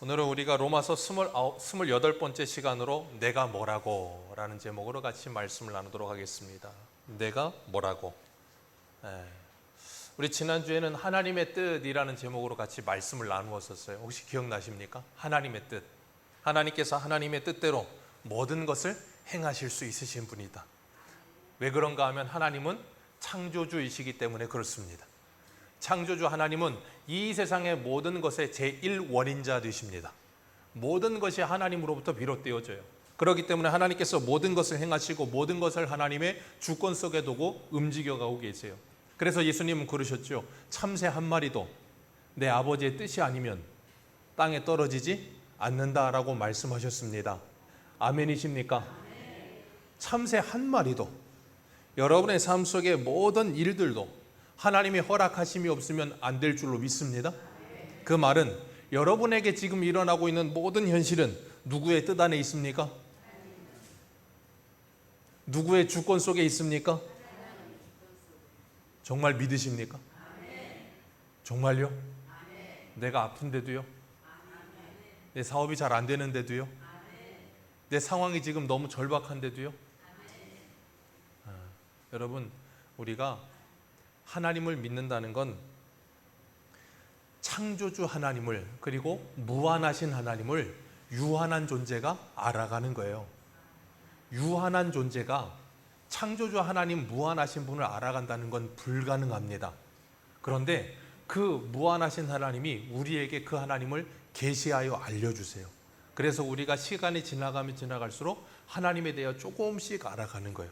오늘은 우리가 로마서 28번째 시간으로 내가 뭐라고 라는 제목으로 같이 말씀을 나누도록 하겠습니다. 내가 뭐라고. 우리 지난주에는 하나님의 뜻이라는 제목으로 같이 말씀을 나누었었어요. 혹시 기억나십니까? 하나님의 뜻. 하나님께서 하나님의 뜻대로 모든 것을 행하실 수 있으신 분이다. 왜 그런가 하면 하나님은 창조주이시기 때문에 그렇습니다. 창조주 하나님은 이 세상의 모든 것의 제1원인자 되십니다. 모든 것이 하나님으로부터 비롯되어져요. 그렇기 때문에 하나님께서 모든 것을 행하시고 모든 것을 하나님의 주권 속에 두고 움직여가고 계세요. 그래서 예수님은 그러셨죠. 참새 한 마리도 내 아버지의 뜻이 아니면 땅에 떨어지지 않는다라고 말씀하셨습니다. 아멘이십니까? 참새 한 마리도, 여러분의 삶 속의 모든 일들도 하나님이 허락하심이 없으면 안 될 줄로 믿습니다. 그 말은 여러분에게 지금 일어나고 있는 모든 현실은 누구의 뜻 안에 있습니까? 누구의 주권 속에 있습니까? 정말 믿으십니까? 정말요? 내가 아픈데도요? 내 사업이 잘 안 되는데도요? 내 상황이 지금 너무 절박한데도요? 여러분, 우리가 하나님을 믿는다는 건 창조주 하나님을, 그리고 무한하신 하나님을 유한한 존재가 알아가는 거예요. 유한한 존재가 창조주 하나님, 무한하신 분을 알아간다는 건 불가능합니다. 그런데 그 무한하신 하나님이 우리에게 그 하나님을 계시하여 알려주세요. 그래서 우리가 시간이 지나가면 지나갈수록 하나님에 대해 조금씩 알아가는 거예요.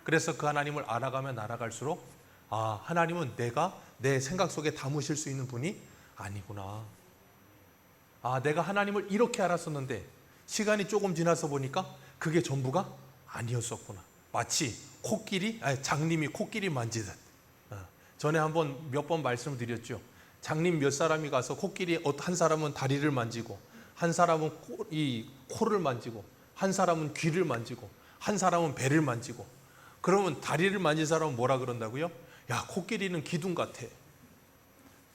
그래서 그 하나님을 알아가면 알아갈수록 하나님은 내가 내 생각 속에 담으실 수 있는 분이 아니구나. 내가 하나님을 이렇게 알았었는데 시간이 조금 지나서 보니까 그게 전부가 아니었었구나. 마치 장님이 코끼리 만지듯. 전에 몇 번 말씀드렸죠. 장님 몇 사람이 가서 한 사람은 다리를 만지고, 한 사람은 이 코를 만지고, 한 사람은 귀를 만지고, 한 사람은 배를 만지고. 그러면 다리를 만진 사람은 뭐라 그런다고요? 야, 코끼리는 기둥 같아.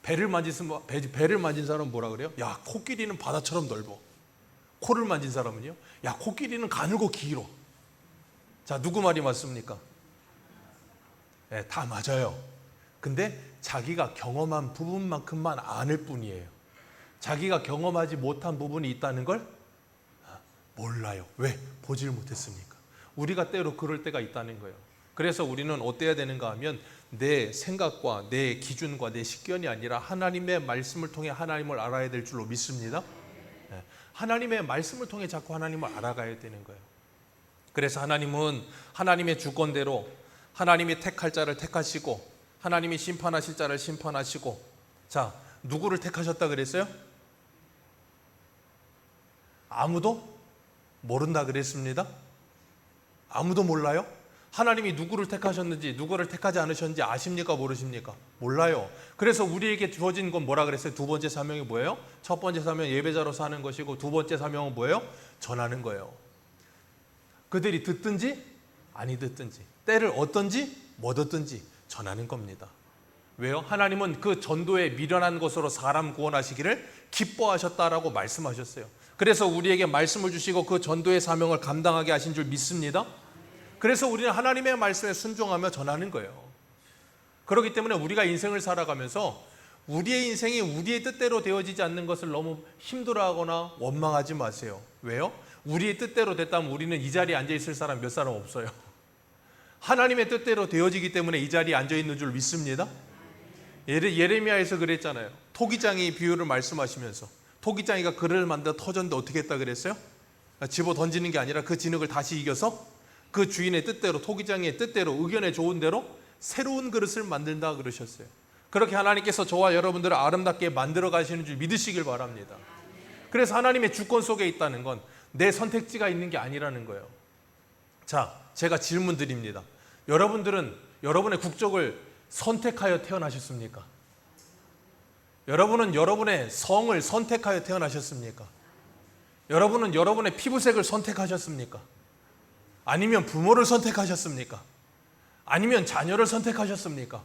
배를 만진 사람은 뭐라 그래요? 야, 코끼리는 바다처럼 넓어. 코를 만진 사람은요? 야, 코끼리는 가늘고 길어. 자, 누구 말이 맞습니까? 네, 다 맞아요. 근데 자기가 경험한 부분만큼만 아는 뿐이에요. 자기가 경험하지 못한 부분이 있다는 걸 몰라요. 왜? 보질 못했으니까. 우리가 때로 그럴 때가 있다는 거예요. 그래서 우리는 어때야 되는가 하면 내 생각과 내 기준과 내 식견이 아니라 하나님의 말씀을 통해 하나님을 알아야 될 줄로 믿습니다. 하나님의 말씀을 통해 자꾸 하나님을 알아가야 되는 거예요. 그래서 하나님은 하나님의 주권대로 하나님이 택할 자를 택하시고 하나님이 심판하실 자를 심판하시고. 자, 누구를 택하셨다 그랬어요? 아무도 모른다 그랬습니다. 아무도 몰라요? 하나님이 누구를 택하셨는지, 누구를 택하지 않으셨는지 아십니까? 모르십니까? 몰라요. 그래서 우리에게 주어진 건 뭐라 그랬어요? 두 번째 사명이 뭐예요? 첫 번째 사명은 예배자로 사는 것이고, 두 번째 사명은 뭐예요? 전하는 거예요. 그들이 듣든지 아니 듣든지, 때를 얻든지 못 얻든지 전하는 겁니다. 왜요? 하나님은 그 전도에 미련한 것으로 사람 구원하시기를 기뻐하셨다라고 말씀하셨어요. 그래서 우리에게 말씀을 주시고 그 전도의 사명을 감당하게 하신 줄 믿습니다. 그래서 우리는 하나님의 말씀에 순종하며 전하는 거예요. 그렇기 때문에 우리가 인생을 살아가면서 우리의 인생이 우리의 뜻대로 되어지지 않는 것을 너무 힘들어하거나 원망하지 마세요. 왜요? 우리의 뜻대로 됐다면 우리는 이 자리에 앉아있을 사람 몇 사람 없어요. 하나님의 뜻대로 되어지기 때문에 이 자리에 앉아있는 줄 믿습니다. 예레미야에서 그랬잖아요. 토기장이 비유를 말씀하시면서, 토기장이가 그릇을 만들어 터졌는데 어떻게 했다 그랬어요? 집어 던지는 게 아니라 그 진흙을 다시 이겨서 그 주인의 뜻대로, 토기장의 뜻대로, 의견에 좋은 대로 새로운 그릇을 만든다 그러셨어요. 그렇게 하나님께서 저와 여러분들을 아름답게 만들어 가시는 줄 믿으시길 바랍니다. 그래서 하나님의 주권 속에 있다는 건 내 선택지가 있는 게 아니라는 거예요. 자, 제가 질문 드립니다. 여러분들은 여러분의 국적을 선택하여 태어나셨습니까? 여러분은 여러분의 성을 선택하여 태어나셨습니까? 여러분은 여러분의 피부색을 선택하셨습니까? 아니면 부모를 선택하셨습니까? 아니면 자녀를 선택하셨습니까?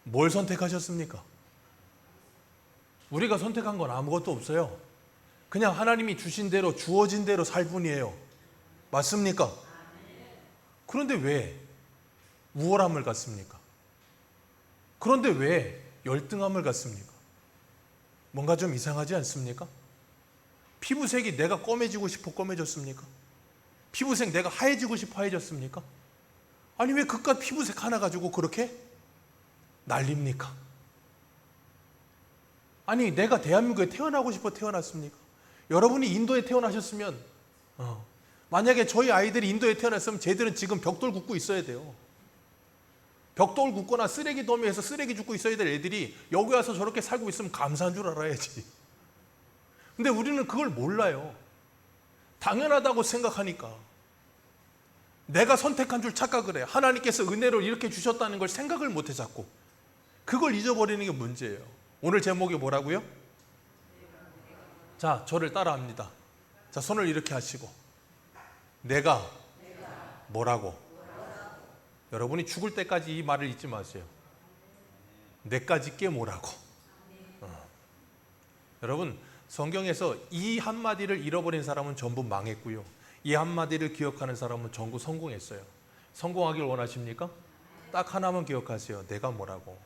뭘 선택하셨습니까? 우리가 선택한 건 아무것도 없어요. 그냥 하나님이 주신 대로 주어진 대로 살 뿐이에요. 맞습니까? 그런데 왜 우월함을 갖습니까? 그런데 왜 열등함을 갖습니까? 뭔가 좀 이상하지 않습니까? 피부색이 내가 검해지고 싶어 검해졌습니까? 피부색 내가 하얘지고 싶어 하얘졌습니까? 아니 왜 그깟 피부색 하나 가지고 그렇게 난립니까? 아니 내가 대한민국에 태어나고 싶어 태어났습니까? 여러분이 인도에 태어나셨으면 만약에 저희 아이들이 인도에 태어났으면 쟤들은 지금 벽돌 굽고 있어야 돼요. 벽돌 굽거나 쓰레기 더미에서 쓰레기 줍고 있어야 될 애들이 여기 와서 저렇게 살고 있으면 감사한 줄 알아야지. 근데 우리는 그걸 몰라요. 당연하다고 생각하니까. 내가 선택한 줄 착각을 해요. 하나님께서 은혜로 이렇게 주셨다는 걸 생각을 못해 자꾸. 그걸 잊어버리는 게 문제예요. 오늘 제목이 뭐라고요? 자, 저를 따라합니다. 자, 손을 이렇게 하시고 내가 뭐라고? 여러분이 죽을 때까지 이 말을 잊지 마세요. 내까지 게 뭐라고? 여러분 성경에서 이 한마디를 잃어버린 사람은 전부 망했고요. 이 한마디를 기억하는 사람은 전부 성공했어요. 성공하길 원하십니까? 딱 하나만 기억하세요. 내가 뭐라고?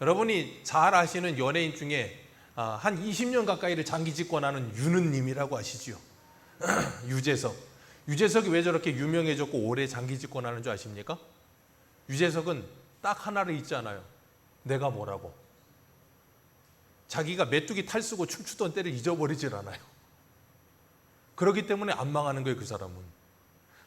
여러분이 잘 아시는 연예인 중에 한 20년 가까이를 장기 집권하는 유느님이라고 아시죠? 유재석. 유재석이 왜 저렇게 유명해졌고 오래 장기 집권하는 줄 아십니까? 유재석은 딱 하나를 잊지 않아요. 내가 뭐라고? 자기가 메뚜기 탈쓰고 춤추던 때를 잊어버리질 않아요. 그렇기 때문에 안 망하는 거예요. 그 사람은.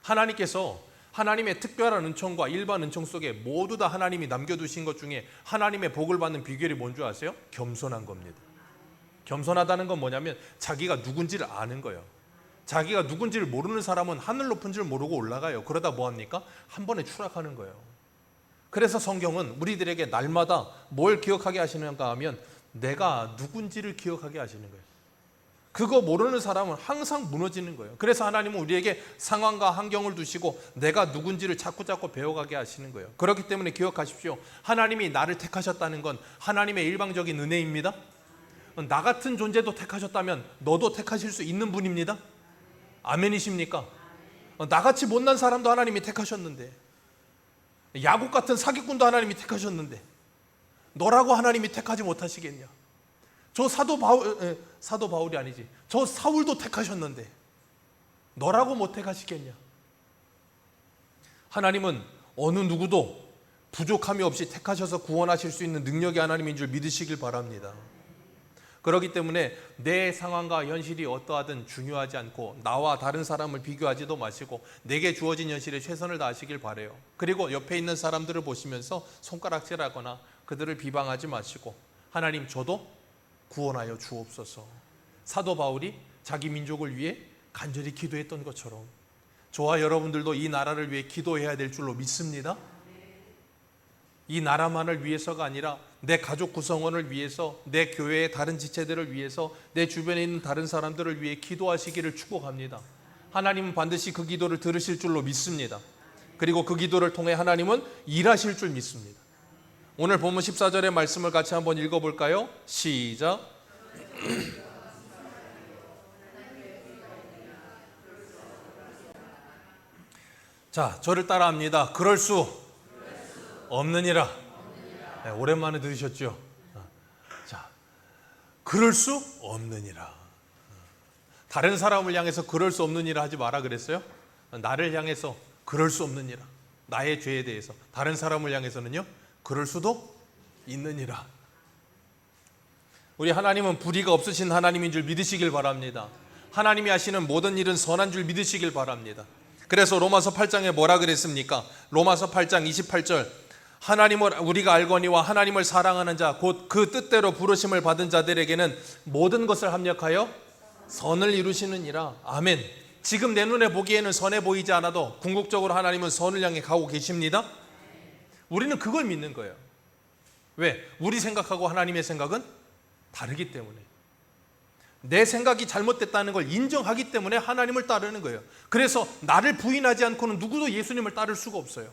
하나님께서 하나님의 특별한 은총과 일반 은총 속에 모두 다 하나님이 남겨두신 것 중에 하나님의 복을 받는 비결이 뭔 줄 아세요? 겸손한 겁니다. 겸손하다는 건 뭐냐면 자기가 누군지를 아는 거예요. 자기가 누군지를 모르는 사람은 하늘 높은 줄 모르고 올라가요. 그러다 뭐합니까? 한 번에 추락하는 거예요. 그래서 성경은 우리들에게 날마다 뭘 기억하게 하시는가 하면 내가 누군지를 기억하게 하시는 거예요. 그거 모르는 사람은 항상 무너지는 거예요. 그래서 하나님은 우리에게 상황과 환경을 두시고 내가 누군지를 자꾸 배워가게 하시는 거예요. 그렇기 때문에 기억하십시오. 하나님이 나를 택하셨다는 건 하나님의 일방적인 은혜입니다. 나 같은 존재도 택하셨다면 너도 택하실 수 있는 분입니다. 아멘이십니까? 나같이 못난 사람도 하나님이 택하셨는데, 야곱 같은 사기꾼도 하나님이 택하셨는데 너라고 하나님이 택하지 못하시겠냐? 저 사도 바울이 아니지, 저 사울도 택하셨는데 너라고 못 택하시겠냐? 하나님은 어느 누구도 부족함이 없이 택하셔서 구원하실 수 있는 능력의 하나님인 줄 믿으시길 바랍니다. 그렇기 때문에 내 상황과 현실이 어떠하든 중요하지 않고 나와 다른 사람을 비교하지도 마시고 내게 주어진 현실에 최선을 다하시길 바라요. 그리고 옆에 있는 사람들을 보시면서 손가락질하거나 그들을 비방하지 마시고 하나님 저도 구원하여 주옵소서. 사도 바울이 자기 민족을 위해 간절히 기도했던 것처럼 저와 여러분들도 이 나라를 위해 기도해야 될 줄로 믿습니다. 이 나라만을 위해서가 아니라 내 가족 구성원을 위해서, 내 교회의 다른 지체들을 위해서, 내 주변에 있는 다른 사람들을 위해 기도하시기를 축복합니다. 하나님은 반드시 그 기도를 들으실 줄로 믿습니다. 그리고 그 기도를 통해 하나님은 일하실 줄 믿습니다. 오늘 본문 14절의 말씀을 같이 한번 읽어볼까요? 시작. 자, 저를 따라합니다. 그럴 수 없느니라. 네, 오랜만에 들으셨죠? 자, 그럴 수 없느니라. 다른 사람을 향해서 그럴 수 없느니라 하지 마라 그랬어요? 나를 향해서 그럴 수 없느니라. 나의 죄에 대해서. 다른 사람을 향해서는요, 그럴 수도 있느니라. 우리 하나님은 불의가 없으신 하나님인 줄 믿으시길 바랍니다. 하나님이 하시는 모든 일은 선한 줄 믿으시길 바랍니다. 그래서 로마서 8장에 뭐라 그랬습니까? 로마서 8장 28절, 하나님을 우리가 알거니와 하나님을 사랑하는 자 곧 그 뜻대로 부르심을 받은 자들에게는 모든 것을 합력하여 선을 이루시느니라. 아멘. 지금 내 눈에 보기에는 선해 보이지 않아도 궁극적으로 하나님은 선을 향해 가고 계십니다. 우리는 그걸 믿는 거예요. 왜? 우리 생각하고 하나님의 생각은 다르기 때문에. 내 생각이 잘못됐다는 걸 인정하기 때문에 하나님을 따르는 거예요. 그래서 나를 부인하지 않고는 누구도 예수님을 따를 수가 없어요.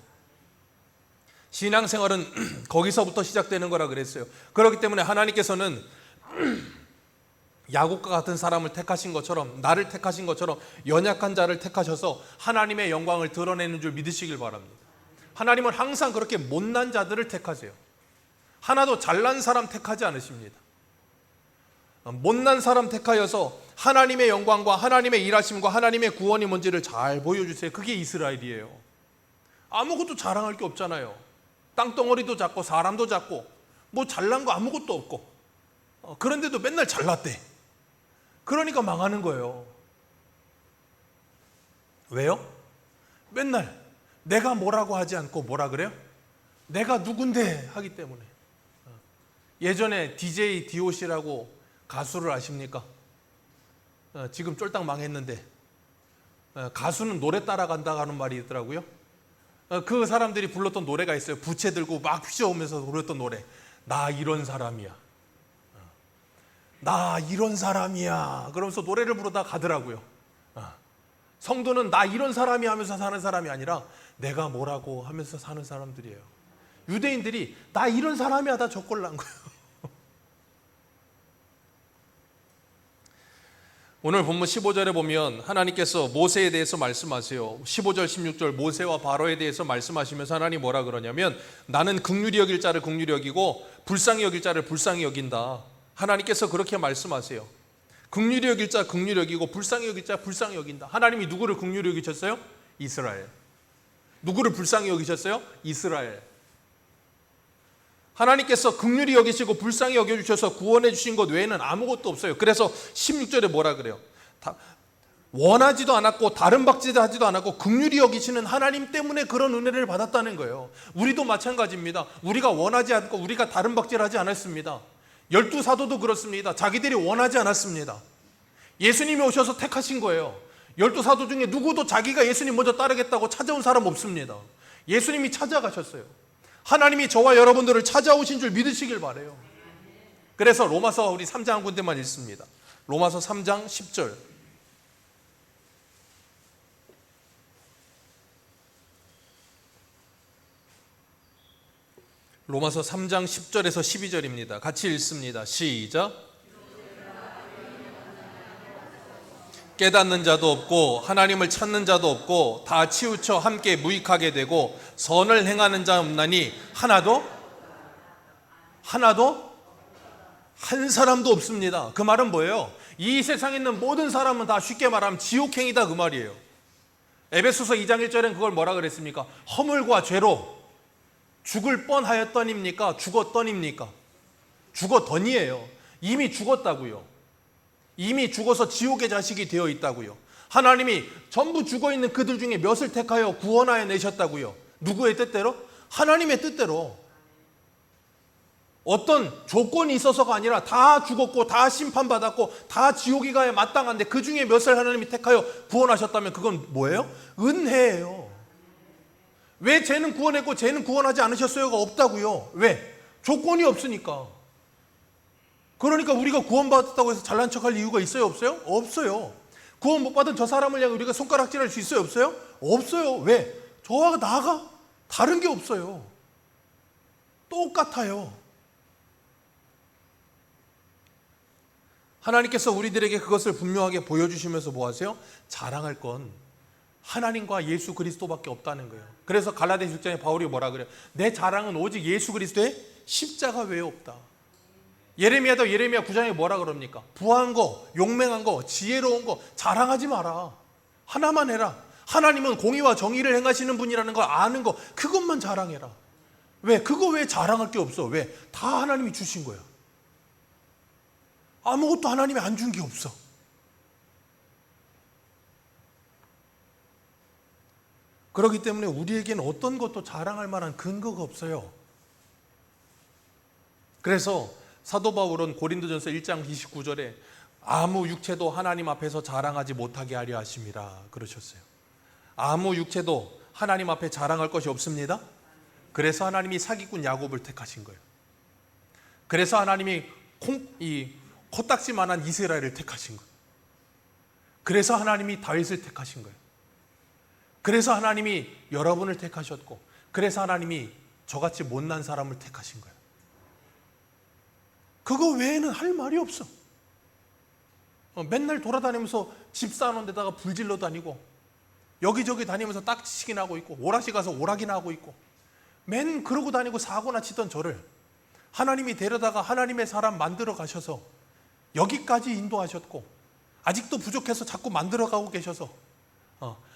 신앙생활은 거기서부터 시작되는 거라 그랬어요. 그렇기 때문에 하나님께서는 야곱과 같은 사람을 택하신 것처럼, 나를 택하신 것처럼 연약한 자를 택하셔서 하나님의 영광을 드러내는 줄 믿으시길 바랍니다. 하나님은 항상 그렇게 못난 자들을 택하세요. 하나도 잘난 사람 택하지 않으십니다. 못난 사람 택하여서 하나님의 영광과 하나님의 일하심과 하나님의 구원이 뭔지를 잘 보여주세요. 그게 이스라엘이에요. 아무것도 자랑할 게 없잖아요. 땅덩어리도 작고 사람도 작고 뭐 잘난 거 아무것도 없고, 그런데도 맨날 잘났대. 그러니까 망하는 거예요. 왜요? 맨날 내가 뭐라고 하지 않고 뭐라 그래요? 내가 누군데 하기 때문에. 예전에 DJ DOC라고 가수를 아십니까? 지금 쫄딱 망했는데, 가수는 노래 따라간다 하는 말이 있더라고요. 그 사람들이 불렀던 노래가 있어요. 부채 들고 막 휘저으면서 부르던 노래. 나 이런 사람이야. 나 이런 사람이야. 그러면서 노래를 부르다 가더라고요. 성도는 나 이런 사람이 하면서 사는 사람이 아니라 내가 뭐라고 하면서 사는 사람들이에요. 유대인들이 나 이런 사람이 하다 저꼴 난 거예요. 오늘 본문 15절에 보면 하나님께서 모세에 대해서 말씀하세요. 15절 16절 모세와 바로에 대해서 말씀하시면서 하나님 뭐라 그러냐면, 나는 긍휼히 여길 자를 긍휼히 여기고 불쌍히 여길 자를 불쌍히 여긴다. 하나님께서 그렇게 말씀하세요. 긍휼히 여길 자 긍휼히 여기고 불쌍히 여길 자 불쌍히 여긴다. 하나님이 누구를 긍휼히 여기셨어요? 이스라엘. 누구를 불쌍히 여기셨어요? 이스라엘. 하나님께서 긍휼히 여기시고 불쌍히 여겨주셔서 구원해 주신 것 외에는 아무것도 없어요. 그래서 16절에 뭐라 그래요? 원하지도 않았고 다른 박지도 하지도 않았고 긍휼히 여기시는 하나님 때문에 그런 은혜를 받았다는 거예요. 우리도 마찬가지입니다. 우리가 원하지 않고 우리가 다른 박지를 하지 않았습니다. 12사도도 그렇습니다. 자기들이 원하지 않았습니다. 예수님이 오셔서 택하신 거예요. 12사도 중에 누구도 자기가 예수님 먼저 따르겠다고 찾아온 사람 없습니다. 예수님이 찾아가셨어요. 하나님이 저와 여러분들을 찾아오신 줄 믿으시길 바라요. 그래서 로마서 우리 3장 한 군데만 읽습니다. 로마서 3장 10절. 로마서 3장 10절에서 12절입니다. 같이 읽습니다. 시작. 깨닫는 자도 없고 하나님을 찾는 자도 없고 다 치우쳐 함께 무익하게 되고 선을 행하는 자 없나니 하나도 한 사람도 없습니다. 그 말은 뭐예요? 이 세상에 있는 모든 사람은 다 쉽게 말하면 지옥행이다 그 말이에요. 에베소서 2장 1절엔 그걸 뭐라 그랬습니까? 허물과 죄로 죽을 뻔하였더니입니까? 죽었더니입니까? 죽었더니예요. 이미 죽었다고요. 이미 죽어서 지옥의 자식이 되어 있다고요. 하나님이 전부 죽어있는 그들 중에 몇을 택하여 구원하여 내셨다고요. 누구의 뜻대로? 하나님의 뜻대로. 어떤 조건이 있어서가 아니라 다 죽었고 다 심판받았고 다 지옥에 가야 마땅한데 그 중에 몇을 하나님이 택하여 구원하셨다면 그건 뭐예요? 은혜예요. 왜 쟤는 구원했고 쟤는 구원하지 않으셨어요가 없다고요. 왜? 조건이 없으니까. 그러니까 우리가 구원받았다고 해서 잘난 척할 이유가 있어요? 없어요? 없어요. 구원 못 받은 저 사람을 향해 우리가 손가락질할 수 있어요? 없어요? 없어요. 왜? 저와 나가 다른 게 없어요. 똑같아요. 하나님께서 우리들에게 그것을 분명하게 보여주시면서 뭐 하세요? 자랑할 건 하나님과 예수 그리스도밖에 없다는 거예요. 그래서 갈라디아서 6장에 바울이 뭐라 그래요? 내 자랑은 오직 예수 그리스도의 십자가 외에 없다. 예레미야도 예레미야 9장에 뭐라 그럽니까? 부한 거, 용맹한 거, 지혜로운 거 자랑하지 마라. 하나만 해라. 하나님은 공의와 정의를 행하시는 분이라는 걸 아는 거, 그것만 자랑해라. 왜? 그거 왜 자랑할 게 없어? 왜? 다 하나님이 주신 거야. 아무것도 하나님이 안 준 게 없어. 그렇기 때문에 우리에게는 어떤 것도 자랑할 만한 근거가 없어요. 그래서 사도 바울은 고린도전서 1장 29절에 아무 육체도 하나님 앞에서 자랑하지 못하게 하려 하심이라 그러셨어요. 아무 육체도 하나님 앞에 자랑할 것이 없습니다. 그래서 하나님이 사기꾼 야곱을 택하신 거예요. 그래서 하나님이 코딱지만한 이스라엘을 택하신 거예요. 그래서 하나님이 다윗을 택하신 거예요. 그래서 하나님이 여러분을 택하셨고, 그래서 하나님이 저같이 못난 사람을 택하신 거예요. 그거 외에는 할 말이 없어. 맨날 돌아다니면서 집 쌓아놓은 데다가 불질러 다니고 여기저기 다니면서 딱지치기나 하고 있고 오락실 가서 오락이나 하고 있고 맨 그러고 다니고 사고나 치던 저를 하나님이 데려다가 하나님의 사람 만들어 가셔서 여기까지 인도하셨고 아직도 부족해서 자꾸 만들어 가고 계셔서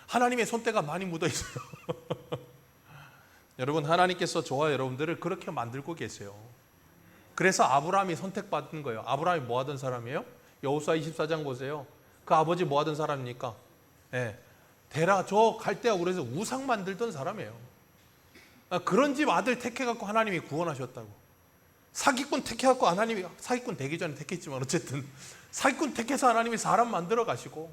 하나님의 손때가 많이 묻어 있어요. 여러분, 하나님께서 저와 여러분들을 그렇게 만들고 계세요. 그래서 아브라함이 선택받은 거예요. 아브라함이 뭐 하던 사람이에요? 여호수아 24장 보세요. 그 아버지 뭐 하던 사람입니까? 저 갈대아 그래서 우상 만들던 사람이에요. 그런 집 아들 택해갖고 하나님이 구원하셨다고. 사기꾼 택해갖고 하나님이, 사기꾼 되기 전에 택했지만 어쨌든 사기꾼 택해서 하나님이 사람 만들어 가시고,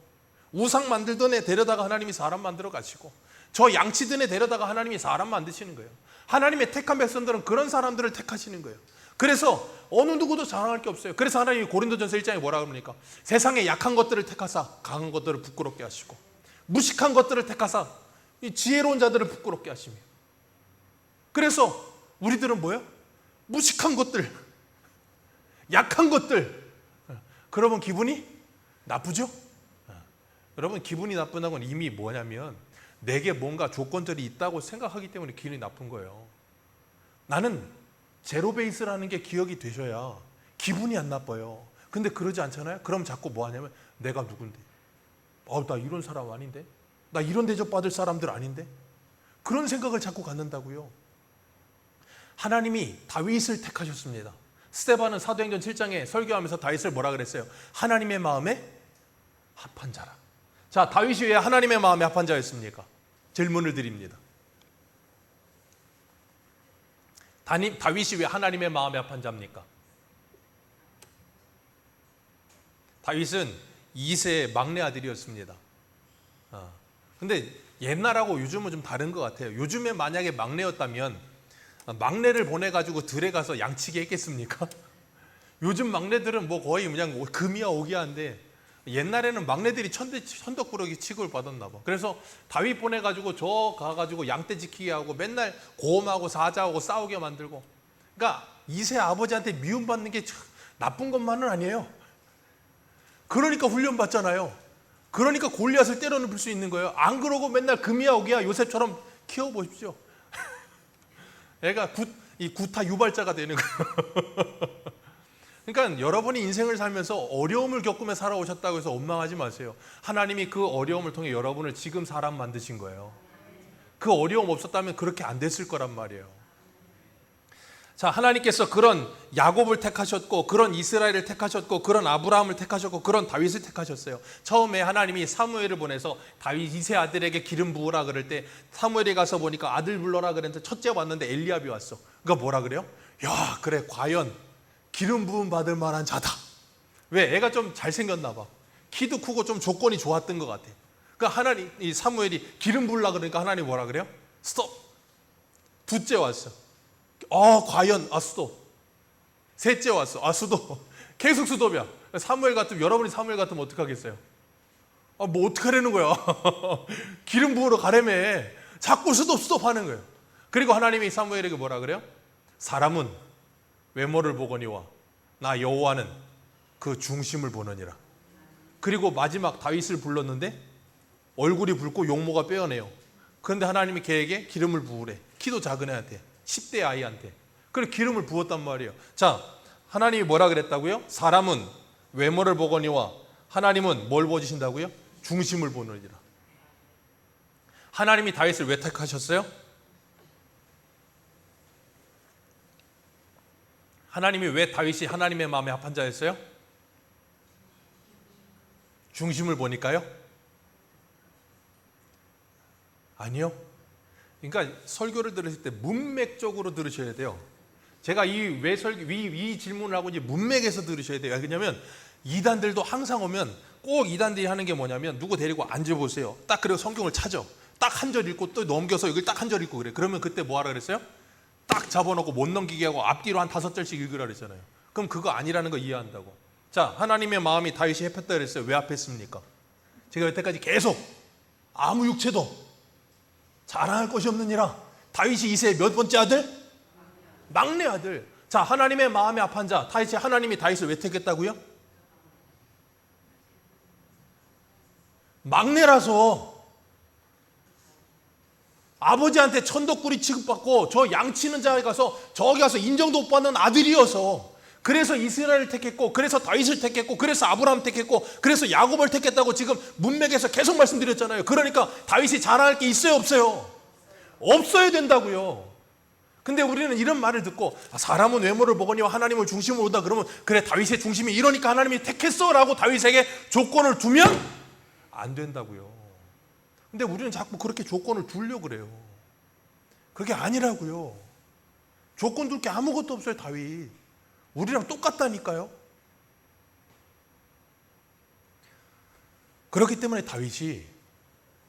우상 만들던 애 데려다가 하나님이 사람 만들어 가시고, 저 양치던 애 데려다가 하나님이 사람 만드시는 거예요. 하나님의 택한 백성들은 그런 사람들을 택하시는 거예요. 그래서 어느 누구도 자랑할 게 없어요. 그래서 하나님이 고린도전서 1장에 뭐라 그럽니까? 세상에 약한 것들을 택하사 강한 것들을 부끄럽게 하시고, 무식한 것들을 택하사 이 지혜로운 자들을 부끄럽게 하시며. 그래서 우리들은 뭐예요? 무식한 것들, 약한 것들. 그러면 기분이 나쁘죠? 여러분, 기분이 나쁘다는 건 이미 뭐냐면 내게 뭔가 조건들이 있다고 생각하기 때문에 기분이 나쁜 거예요. 나는 제로 베이스라는 게 기억이 되셔야 기분이 안 나빠요. 근데 그러지 않잖아요? 그럼 자꾸 뭐 하냐면 내가 누군데? 나 이런 사람 아닌데? 나 이런 대접 받을 사람들 아닌데? 그런 생각을 자꾸 갖는다고요. 하나님이 다윗을 택하셨습니다. 스데반은 사도행전 7장에 설교하면서 다윗을 뭐라 그랬어요? 하나님의 마음에 합한 자라. 자, 다윗이 왜 하나님의 마음에 합한 자였습니까? 질문을 드립니다. 다윗이 왜 하나님의 마음에 합한 자입니까? 다윗은 이새의 막내 아들이었습니다. 근데 옛날하고 요즘은 좀 다른 것 같아요. 요즘에 만약에 막내였다면 막내를 보내가지고 들에 가서 양치기 했겠습니까? 요즘 막내들은 뭐 거의 그냥 금이야 오기야인데 옛날에는 막내들이 천덕꾸러기 취급을 받았나 봐. 그래서 다윗 보내가지고 저 가가지고 양떼 지키게 하고 맨날 고음하고 사자하고 싸우게 만들고. 그러니까 이새 아버지한테 미움받는 게 나쁜 것만은 아니에요. 그러니까 훈련 받잖아요. 그러니까 골리앗을 때려눕힐 수 있는 거예요. 안 그러고 맨날 금이야 오기야 요셉처럼 키워보십시오. 애가 구타 유발자가 되는 거예요. 그러니까 여러분이 인생을 살면서 어려움을 겪으며 살아오셨다고 해서 원망하지 마세요. 하나님이 그 어려움을 통해 여러분을 지금 사람 만드신 거예요. 그 어려움 없었다면 그렇게 안 됐을 거란 말이에요. 자, 하나님께서 그런 야곱을 택하셨고, 그런 이스라엘을 택하셨고, 그런 아브라함을 택하셨고, 그런 다윗을 택하셨어요. 처음에 하나님이 사무엘을 보내서 다윗 이세 아들에게 기름 부으라 그럴 때 사무엘이 가서 보니까 아들 불러라 그랬는데 첫째 왔는데 엘리압이 왔어. 그러니까 뭐라 그래요? 야, 그래, 과연 기름 부음 받을 만한 자다. 왜? 애가 좀 잘생겼나 봐. 키도 크고 좀 조건이 좋았던 것 같아. 그러니까 이 사무엘이 기름 부으라 그러니까 하나님 뭐라 그래요? 스톱. 둘째 왔어. 과연 수도. 셋째 왔어. 수도. 계속 수도야. 여러분이 사무엘 같으면 어떡하겠어요? 뭐 어떡하려는 거야? 기름 부으러 가려며 자꾸 수도 하는 거예요. 그리고 하나님이 사무엘에게 뭐라 그래요? 사람은 외모를 보거니와 나 여호와는 그 중심을 보느니라. 그리고 마지막 다윗을 불렀는데 얼굴이 붉고 용모가 빼어내요. 그런데 하나님이 걔에게 기름을 부으래. 키도 작은 애한테, 10대 아이한테. 그리고 기름을 부었단 말이에요. 자, 하나님이 뭐라 그랬다고요? 사람은 외모를 보거니와 하나님은 뭘 보시신다고요? 중심을 보느니라. 하나님이 다윗을 왜 택하셨어요? 하나님이 왜 다윗이 하나님의 마음에 합한 자였어요? 중심을 보니까요? 아니요. 그러니까 설교를 들으실 때 문맥적으로 들으셔야 돼요. 제가 이 질문을 하고 이제 문맥에서 들으셔야 돼요. 왜냐하면 이단들도 항상 오면 꼭 이단들이 하는 게 뭐냐면 누구 데리고 앉아보세요. 딱 그리고 성경을 찾아. 딱 한 절 읽고 또 넘겨서 이걸 딱 한 절 읽고 그래. 그러면 그때 뭐 하라 그랬어요? 딱 잡아놓고 못 넘기게 하고 앞뒤로 한 5절씩 읽으라 그랬잖아요. 그럼 그거 아니라는 거 이해한다고. 자, 하나님의 마음이 다윗이 합했다 그랬어요. 왜 합했습니까? 제가 여태까지 계속 아무 육체도 자랑할 것이 없느니라. 다윗이 이새의 몇 번째 아들? 막내 아들. 자, 하나님의 마음에 합한 자. 하나님이 다윗을 왜 택했다고요? 막내라서 아버지한테 천덕꾸리 취급받고 저 양치는 자에 가서 저기 가서 인정도 못 받는 아들이어서 그래서 이스라엘을 택했고 그래서 다윗을 택했고 그래서 아브라함 택했고 그래서 야곱을 택했다고 지금 문맥에서 계속 말씀드렸잖아요. 그러니까 다윗이 자랑할 게 있어요 없어요? 없어야 된다고요. 근데 우리는 이런 말을 듣고 사람은 외모를 보거니와 하나님을 중심으로 본다 그러면 그래 다윗의 중심이 이러니까 하나님이 택했어 라고 다윗에게 조건을 두면 안 된다고요. 근데 우리는 자꾸 그렇게 조건을 두려고 그래요. 그게 아니라고요. 조건 둘 게 아무것도 없어요. 다윗 우리랑 똑같다니까요. 그렇기 때문에 다윗이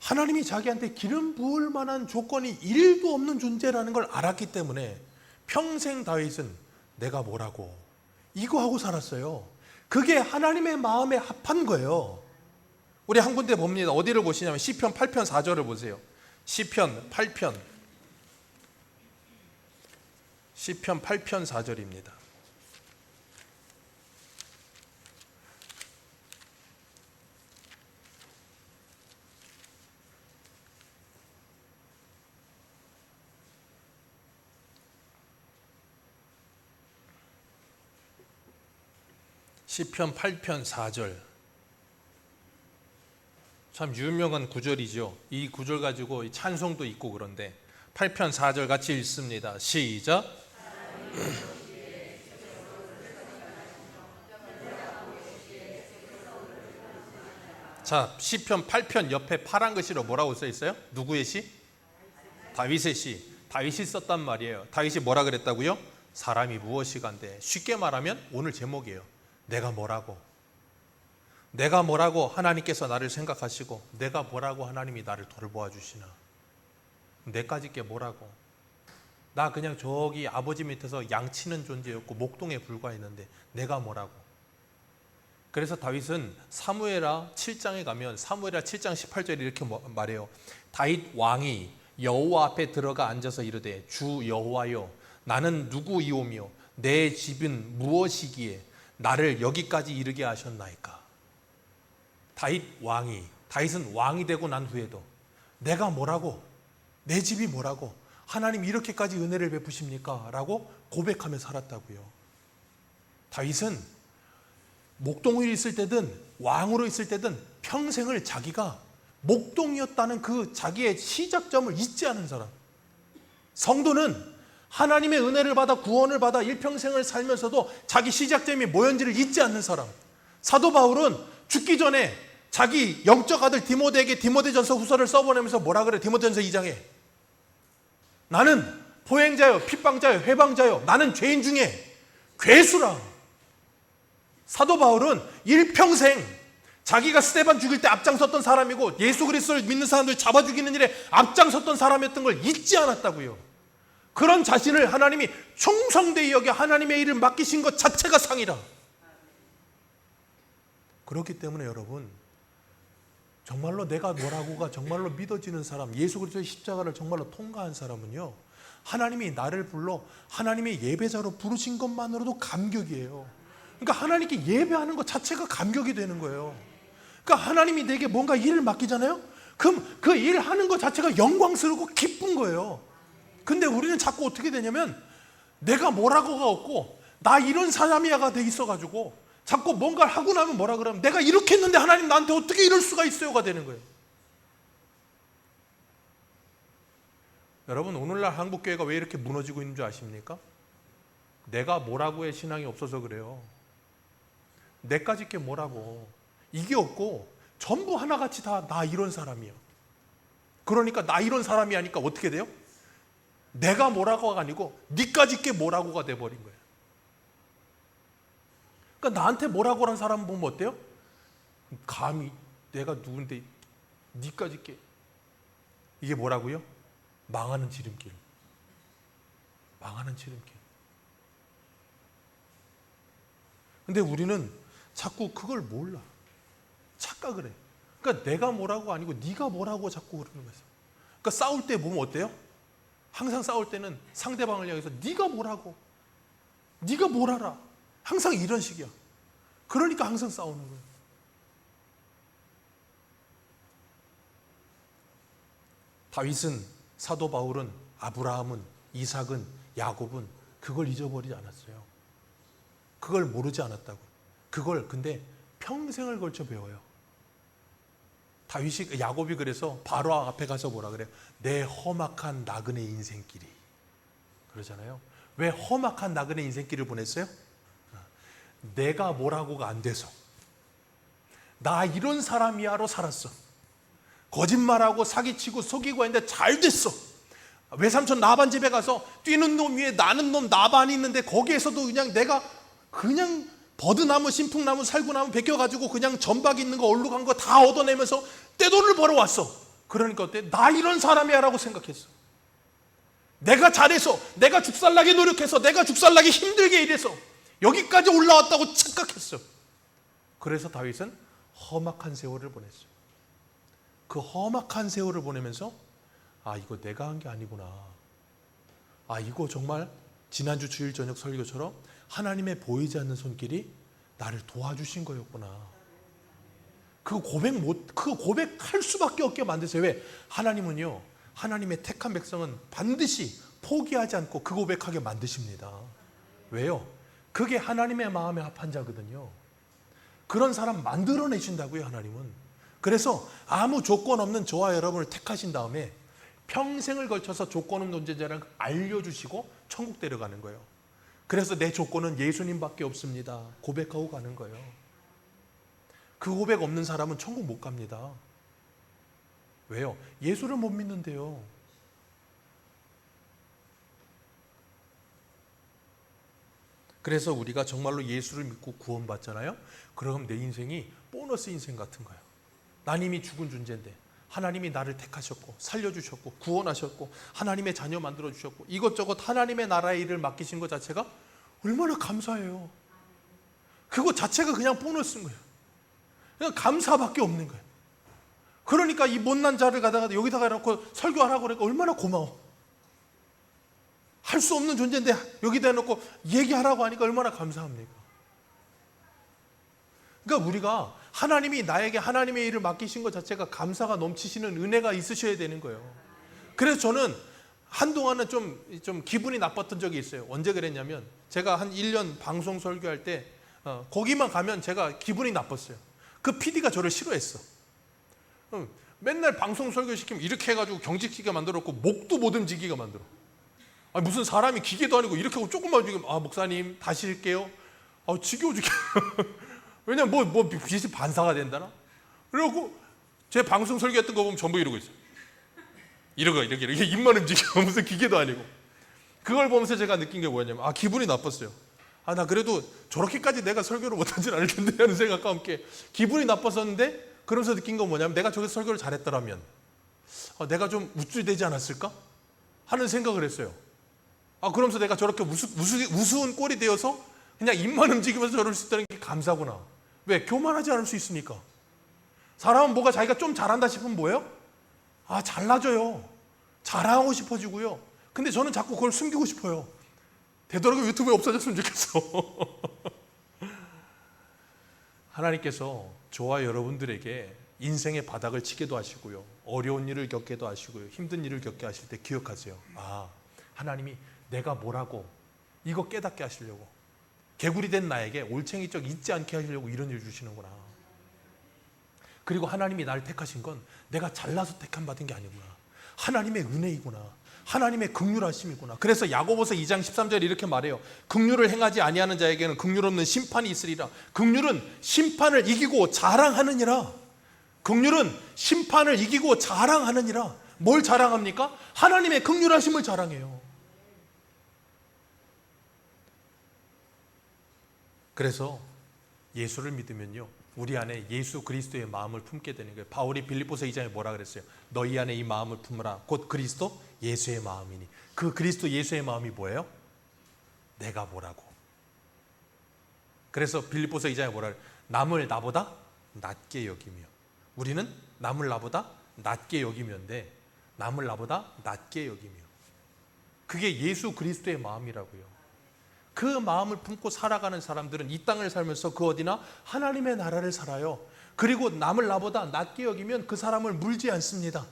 하나님이 자기한테 기름 부을 만한 조건이 1도 없는 존재라는 걸 알았기 때문에 평생 다윗은 내가 뭐라고 이거 하고 살았어요. 그게 하나님의 마음에 합한 거예요. 우리 한 군데 봅니다. 어디를 보시냐면 시편 8편 4절을 보세요. 시편 8편 4절입니다. 시편 8편 4절 참 유명한 구절이죠. 이 구절 가지고 찬송도 있고 그런데 8편 4절 같이 읽습니다. 시작. 자, 시편 8편 옆에 파란 글씨로 뭐라고 써 있어요? 누구의 시? 다윗의 시. 다윗이 썼단 말이에요. 다윗이 뭐라 그랬다고요? 사람이 무엇이간데. 쉽게 말하면 오늘 제목이에요. 내가 뭐라고 하나님께서 나를 생각하시고 내가 뭐라고 하나님이 나를 돌보아 주시나. 내까짓 게 뭐라고. 나 그냥 저기 아버지 밑에서 양치는 존재였고 목동에 불과했는데 내가 뭐라고. 그래서 다윗은 사무엘하 7장에 가면 사무엘하 7장 18절에 이렇게 말해요. 다윗 왕이 여호와 앞에 들어가 앉아서 이르되 주 여호와여 나는 누구이오며 내 집은 무엇이기에 나를 여기까지 이르게 하셨나이까. 다윗은 왕이 되고 난 후에도 내가 뭐라고, 내 집이 뭐라고, 하나님 이렇게까지 은혜를 베푸십니까? 라고 고백하며 살았다고요. 다윗은 목동에 있을 때든 왕으로 있을 때든 평생을 자기가 목동이었다는 그 자기의 시작점을 잊지 않은 사람. 성도는 하나님의 은혜를 받아 구원을 받아 일평생을 살면서도 자기 시작점이 뭐였는지를 잊지 않는 사람. 사도 바울은 죽기 전에 자기 영적 아들 디모데에게 디모데전서 후서를 써보내면서 뭐라 그래? 디모데전서 2장에 나는 포행자요 핍방자요 회방자요 나는 죄인 중에 괴수라. 사도 바울은 일평생 자기가 스데반 죽일 때 앞장섰던 사람이고 예수 그리스도를 믿는 사람들 잡아 죽이는 일에 앞장섰던 사람이었던 걸 잊지 않았다고요. 그런 자신을 하나님이 충성되이 여겨 하나님의 일을 맡기신 것 자체가 상이라. 그렇기 때문에 여러분 정말로 내가 뭐라고가 정말로 믿어지는 사람, 예수 그리스도의 십자가를 정말로 통과한 사람은요, 하나님이 나를 불러 하나님의 예배자로 부르신 것만으로도 감격이에요. 그러니까 하나님께 예배하는 것 자체가 감격이 되는 거예요. 그러니까 하나님이 내게 뭔가 일을 맡기잖아요. 그럼 그 일 하는 것 자체가 영광스럽고 기쁜 거예요. 근데 우리는 자꾸 어떻게 되냐면 내가 뭐라고가 없고 나 이런 사람이야가 돼 있어가지고 자꾸 뭔가를 하고 나면 뭐라 그러면 내가 이렇게 했는데 하나님 나한테 어떻게 이럴 수가 있어요가 되는 거예요. 여러분 오늘날 한국교회가 왜 이렇게 무너지고 있는 줄 아십니까? 내가 뭐라고의 신앙이 없어서 그래요. 내까짓 게 뭐라고 이게 없고 전부 하나같이 다 나 이런 사람이야. 그러니까 나 이런 사람이 하니까 어떻게 돼요? 내가 뭐라고가 아니고 니까짓 게 뭐라고가 돼버린 거예요. 그러니까 나한테 뭐라고 하는 사람 보면 어때요? 감히 내가 누군데 니까짓 게 이게 뭐라고요? 망하는 지름길. 망하는 지름길. 근데 우리는 자꾸 그걸 몰라. 착각을 해. 그러니까 내가 뭐라고 아니고 네가 뭐라고 자꾸 그러는 거예요. 그러니까 싸울 때 보면 어때요? 항상 싸울 때는 상대방을 향해서 네가 뭐라고, 네가 뭘 알아, 항상 이런 식이야. 그러니까 항상 싸우는 거예요. 다윗은, 사도 바울은, 아브라함은, 이삭은, 야곱은 그걸 잊어버리지 않았어요. 그걸 모르지 않았다고. 그걸 근데 평생을 걸쳐 배워요. 야곱이 그래서 바로 앞에 가서 뭐라 그래요? 내 험악한 나그네 인생길이. 그러잖아요. 왜 험악한 나그네 인생길을 보냈어요? 내가 뭐라고가 안 돼서, 나 이런 사람이야로 살았어. 거짓말하고 사기치고 속이고 했는데 잘 됐어. 외삼촌 나반 집에 가서 뛰는 놈 위에 나는 놈 나반이 있는데 거기에서도 그냥 내가 그냥 버드나무, 신풍나무, 살구나무 베껴가지고 그냥 전박 있는 거 얼룩한 거 다 얻어내면서 떼돈을 벌어왔어. 그러니까 어때? 나 이런 사람이야 라고 생각했어. 내가 잘해서, 내가 죽살나게 노력해서, 내가 죽살나게 힘들게 일해서 여기까지 올라왔다고 착각했어. 그래서 다윗은 험악한 세월을 보냈어요. 그 험악한 세월을 보내면서 이거 내가 한 게 아니구나. 이거 정말 지난주 주일 저녁 설교처럼 하나님의 보이지 않는 손길이 나를 도와주신 거였구나. 그 고백할 수밖에 없게 만드세요. 왜? 하나님은요, 하나님의 택한 백성은 반드시 포기하지 않고 그 고백하게 만드십니다. 왜요? 그게 하나님의 마음에 합한 자거든요. 그런 사람 만들어내신다고요, 하나님은. 그래서 아무 조건 없는 저와 여러분을 택하신 다음에 평생을 걸쳐서 조건 없는 존재자를 알려주시고 천국 데려가는 거예요. 그래서 내 조건은 예수님밖에 없습니다. 고백하고 가는 거예요. 그 고백 없는 사람은 천국 못 갑니다. 왜요? 예수를 못 믿는데요. 그래서 우리가 정말로 예수를 믿고 구원받잖아요. 그럼 내 인생이 보너스 인생 같은 거예요. 난 이미 죽은 존재인데 하나님이 나를 택하셨고 살려주셨고 구원하셨고 하나님의 자녀 만들어주셨고 이것저것 하나님의 나라의 일을 맡기신 것 자체가 얼마나 감사해요. 그거 자체가 그냥 보너스인 거예요. 그냥 감사밖에 없는 거예요. 그러니까 이 못난 자를 가다가 여기다가 해놓고 설교하라고 그러니까 얼마나 고마워. 할 수 없는 존재인데 여기다 해놓고 얘기하라고 하니까 얼마나 감사합니까? 그러니까 우리가 하나님이 나에게 하나님의 일을 맡기신 것 자체가 감사가 넘치시는 은혜가 있으셔야 되는 거예요. 그래서 저는 한동안은 좀 기분이 나빴던 적이 있어요. 언제 그랬냐면 제가 한 1년 방송 설교할 때 거기만 가면 제가 기분이 나빴어요. 그 PD가 저를 싫어했어. 맨날 방송 설교시키면 이렇게 해가지고 경직시키게 만들었고 목도 못 움직이게 만들어. 무슨 사람이 기계도 아니고 이렇게 하고 조금만 움직이면 목사님 다시 할게요. 지겨워 죽겠어. 왜냐면 뭐 빛이 반사가 된다나? 그래갖고 제 방송 설교했던 거 보면 전부 이러고 있어요. 이렇게 입만 움직여. 무슨 기계도 아니고. 그걸 보면서 제가 느낀 게 뭐였냐면 기분이 나빴어요. 나 그래도 저렇게까지 내가 설교를 못하진 않을 텐데 하는 생각과 함께 기분이 나빴었는데 그러면서 느낀 건 뭐냐면 내가 저기서 설교를 잘했더라면 내가 좀 우쭐대지 않았을까? 하는 생각을 했어요. 그러면서 내가 저렇게 우스운 꼴이 되어서 그냥 입만 움직이면서 저럴 수 있다는 게 감사구나. 왜? 교만하지 않을 수 있으니까. 사람은 뭐가 자기가 좀 잘한다 싶으면 뭐예요? 잘나져요. 자랑하고 싶어지고요. 근데 저는 자꾸 그걸 숨기고 싶어요. 되도록이면 유튜브에 없어졌으면 좋겠어. 하나님께서 저와 여러분들에게 인생의 바닥을 치게도 하시고요. 어려운 일을 겪게도 하시고요. 힘든 일을 겪게 하실 때 기억하세요. 하나님이 내가 뭐라고 이거 깨닫게 하시려고 개구리 된 나에게 올챙이적 잊지 않게 하시려고 이런 일 주시는구나. 그리고 하나님이 나를 택하신 건 내가 잘나서 택함 받은 게 아니구나. 하나님의 은혜이구나. 하나님의 긍휼하심이구나. 그래서 야고보서 2장 13절에 이렇게 말해요. 긍휼을 행하지 아니하는 자에게는 긍휼 없는 심판이 있으리라. 긍휼은 심판을 이기고 자랑하느니라. 긍휼은 심판을 이기고 자랑하느니라. 뭘 자랑합니까? 하나님의 긍휼하심을 자랑해요. 그래서 예수를 믿으면요, 우리 안에 예수 그리스도의 마음을 품게 되는 거예요. 바울이 빌립보서 2장에 뭐라 그랬어요? 너희 안에 이 마음을 품으라. 곧 그리스도 예수의 마음이니. 그 그리스도 예수의 마음이 뭐예요? 내가 뭐라고. 그래서 빌립보서 2장에 뭐라 그래요? 남을 나보다 낮게 여기며. 우리는 남을 나보다 낮게 여기면데 남을 나보다 낮게 여기며. 그게 예수 그리스도의 마음이라고요. 그 마음을 품고 살아가는 사람들은 이 땅을 살면서 그 어디나 하나님의 나라를 살아요. 그리고 남을 나보다 낮게 여기면 그 사람을 물지 않습니다.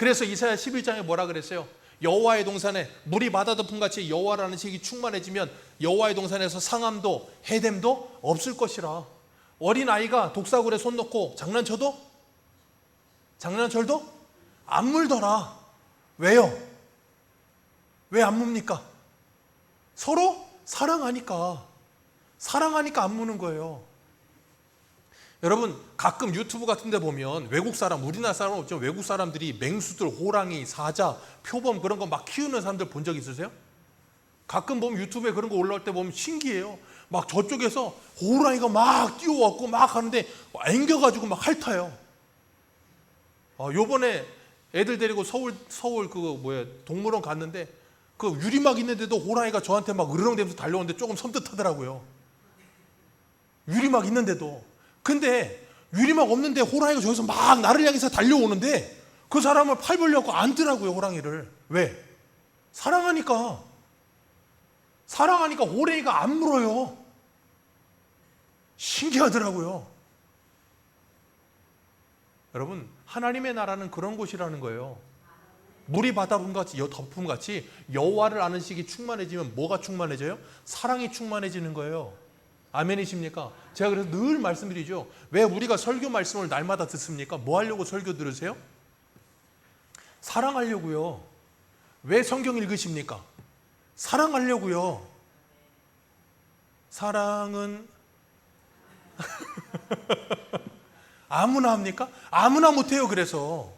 그래서 이사야 11장에 뭐라 그랬어요? 여호와의 동산에 물이 바다 덮음같이 여호와라는 식이 충만해지면 여호와의 동산에서 상함도 해됨도 없을 것이라. 어린아이가 독사굴에 손 넣고 장난쳐도 안 물더라. 왜요? 왜 안 뭅니까? 서로 사랑하니까 안 무는 거예요. 여러분, 가끔 유튜브 같은 데 보면 외국 사람, 우리나라 사람 없죠. 외국 사람들이 맹수들, 호랑이, 사자, 표범 그런 거 막 키우는 사람들 본 적 있으세요? 가끔 보면 유튜브에 그런 거 올라올 때 보면 신기해요. 막 저쪽에서 호랑이가 막 뛰어왔고 막 하는데 앵겨가지고 막 핥아요. 요번에 애들 데리고 서울 동물원 갔는데 그 유리막 있는데도 호랑이가 저한테 막 으르렁대면서 달려오는데 조금 섬뜩하더라고요. 유리막 있는데도. 근데 유리막 없는데 호랑이가 저기서 막 나를 향해서 달려오는데 그 사람을 팔 벌려고 안더라고요, 호랑이를. 왜? 사랑하니까 호랑이가 안 물어요. 신기하더라고요. 여러분, 하나님의 나라는 그런 곳이라는 거예요. 물이 바다 덮음같이 여호와를 아는 식이 충만해지면 뭐가 충만해져요? 사랑이 충만해지는 거예요. 아멘이십니까? 제가 그래서 늘 말씀드리죠. 왜 우리가 설교 말씀을 날마다 듣습니까? 뭐 하려고 설교 들으세요? 사랑하려고요. 왜 성경 읽으십니까? 사랑하려고요. 사랑은 아무나 합니까? 아무나 못해요. 그래서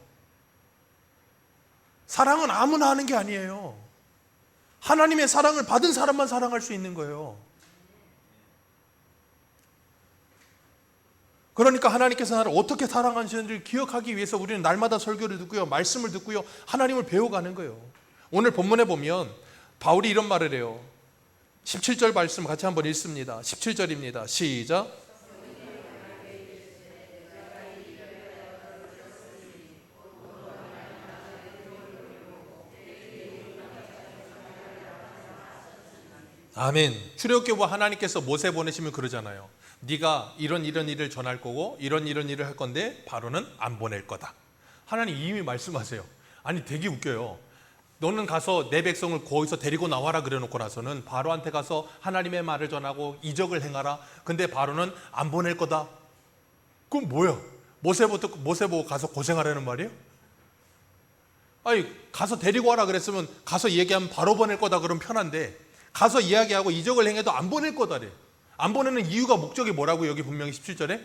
사랑은 아무나 하는 게 아니에요. 하나님의 사랑을 받은 사람만 사랑할 수 있는 거예요. 그러니까 하나님께서 나를 어떻게 사랑하시는지를 기억하기 위해서 우리는 날마다 설교를 듣고요, 말씀을 듣고요, 하나님을 배워가는 거예요. 오늘 본문에 보면 바울이 이런 말을 해요. 17절 말씀 같이 한번 읽습니다. 17절입니다. 시작. 아멘. 출애굽기부 하나님께서 모세 보내시면 그러잖아요. 네가 이런 일을 전할 거고 이런 일을 할 건데 바로는 안 보낼 거다. 하나님 이미 말씀하세요. 아니 되게 웃겨요. 너는 가서 내 백성을 거기서 데리고 나와라 그래놓고 나서는 바로한테 가서 하나님의 말을 전하고 이적을 행하라. 근데 바로는 안 보낼 거다. 그럼 뭐야? 모세 보고 가서 고생하라는 말이에요? 아니 가서 데리고 와라 그랬으면 가서 얘기하면 바로 보낼 거다 그러면 편한데 가서 이야기하고 이적을 행해도 안 보낼 거다래. 안 보내는 이유가 목적이 뭐라고 여기 분명히 17절에?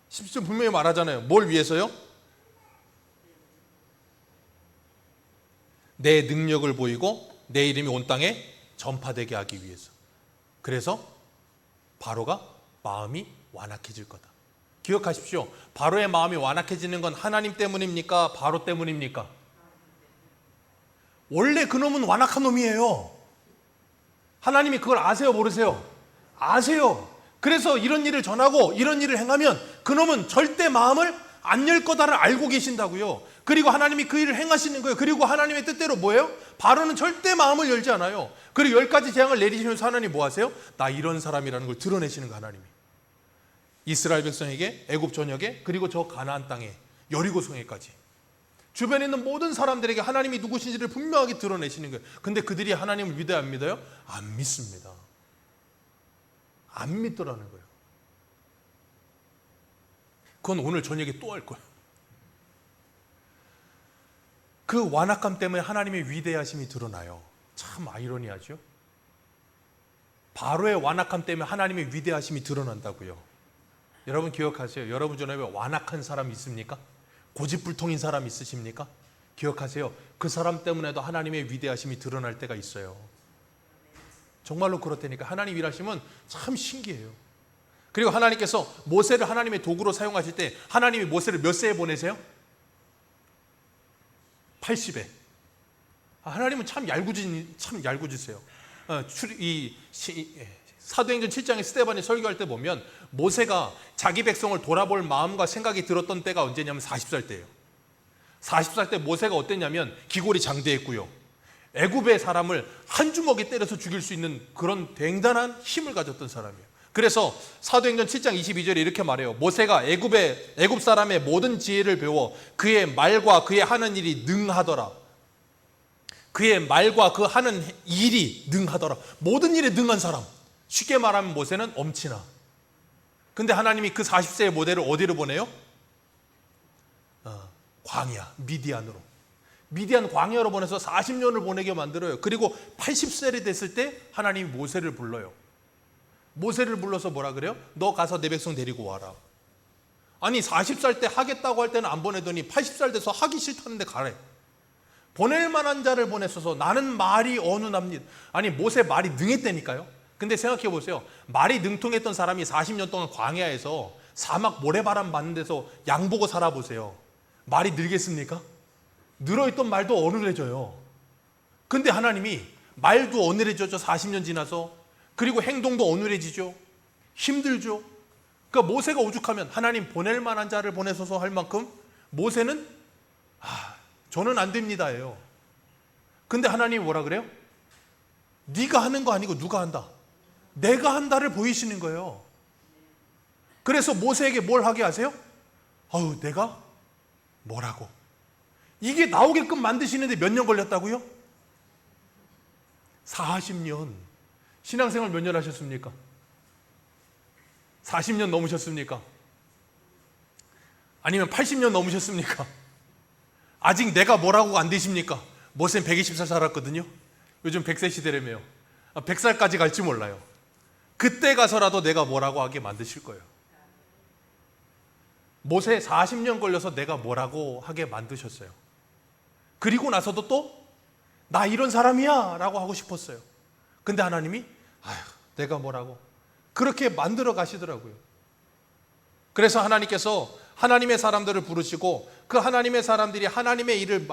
17절 분명히 말하잖아요. 뭘 위해서요? 내 능력을 보이고 내 이름이 온 땅에 전파되게 하기 위해서. 그래서 바로가 마음이 완악해질 거다. 기억하십시오. 바로의 마음이 완악해지는 건 하나님 때문입니까? 바로 때문입니까? 원래 그놈은 완악한 놈이에요. 하나님이 그걸 아세요? 모르세요? 아세요. 그래서 이런 일을 전하고 이런 일을 행하면 그놈은 절대 마음을 안 열 거다를 알고 계신다고요. 그리고 하나님이 그 일을 행하시는 거예요. 그리고 하나님의 뜻대로 뭐예요? 바로는 절대 마음을 열지 않아요. 그리고 10가지 재앙을 내리시면서 하나님 뭐 하세요? 나 이런 사람이라는 걸 드러내시는 거 하나님이. 이스라엘 백성에게, 애굽 전역에, 그리고 저 가나안 땅에, 여리고 성에까지 주변에 있는 모든 사람들에게 하나님이 누구신지를 분명하게 드러내시는 거예요. 근데 그들이 하나님을 믿어요, 안 믿어요? 안 믿습니다. 안 믿더라는 거예요. 그건 오늘 저녁에 또 할 거예요. 그 완악함 때문에 하나님의 위대하심이 드러나요. 참 아이러니하죠. 바로의 완악함 때문에 하나님의 위대하심이 드러난다고요. 여러분 기억하세요. 여러분 주변에 완악한 사람 있습니까? 고집불통인 사람 있으십니까? 기억하세요. 그 사람 때문에도 하나님의 위대하심이 드러날 때가 있어요. 정말로 그렇다니까. 하나님 일하시면 참 신기해요. 그리고 하나님께서 모세를 하나님의 도구로 사용하실 때 하나님이 모세를 몇 세에 보내세요? 80에. 하나님은 참 얄궂으세요. 사도행전 7장에 스데반이 설교할 때 보면 모세가 자기 백성을 돌아볼 마음과 생각이 들었던 때가 언제냐면 40살 때예요. 40살 때 모세가 어땠냐면 기골이 장대했고요. 애굽의 사람을 한 주먹에 때려서 죽일 수 있는 그런 대단한 힘을 가졌던 사람이에요. 그래서 사도행전 7장 22절에 이렇게 말해요. 모세가 애굽 사람의 모든 지혜를 배워 그의 말과 그의 하는 일이 능하더라. 그의 말과 그 하는 일이 능하더라. 모든 일에 능한 사람. 쉽게 말하면 모세는 엄친아. 근데 하나님이 그 40세의 모델을 어디로 보내요? 광야, 미디안으로. 미디안 광야로 보내서 40년을 보내게 만들어요. 그리고 80세를 됐을 때 하나님이 모세를 불러요. 모세를 불러서 뭐라 그래요? 너 가서 내 백성 데리고 와라. 아니 40살 때 하겠다고 할 때는 안 보내더니 80살 돼서 하기 싫다는데 가래. 보낼 만한 자를 보냈어서 나는 말이 어느 납니다. 아니 모세 말이 능했다니까요. 근데 생각해 보세요. 말이 능통했던 사람이 40년 동안 광야에서 사막 모래바람 맞는 데서 양 보고 살아보세요. 말이 늘겠습니까? 늘어있던 말도 어눌해져요. 근데 하나님이 말도 어눌해졌죠. 40년 지나서. 그리고 행동도 어눌해지죠. 힘들죠. 그러니까 모세가 오죽하면 하나님 보낼 만한 자를 보내소서 할 만큼 모세는 저는 안 됩니다예요. 근데 하나님이 뭐라 그래요? 네가 하는 거 아니고 누가 한다? 내가 한다를 보이시는 거예요. 그래서 모세에게 뭘 하게 하세요? 내가 뭐라고? 이게 나오게끔 만드시는데 몇 년 걸렸다고요? 40년. 신앙생활 몇 년 하셨습니까? 40년 넘으셨습니까? 아니면 80년 넘으셨습니까? 아직 내가 뭐라고 안 되십니까? 모세는 120살 살았거든요. 요즘 100세 시대라며요. 100살까지 갈지 몰라요. 그때 가서라도 내가 뭐라고 하게 만드실 거예요. 모세 40년 걸려서 내가 뭐라고 하게 만드셨어요. 그리고 나서도 또 나 이런 사람이야 라고 하고 싶었어요. 근데 하나님이 내가 뭐라고 그렇게 만들어 가시더라고요. 그래서 하나님께서 하나님의 사람들을 부르시고 그 하나님의 사람들이 하나님의 일을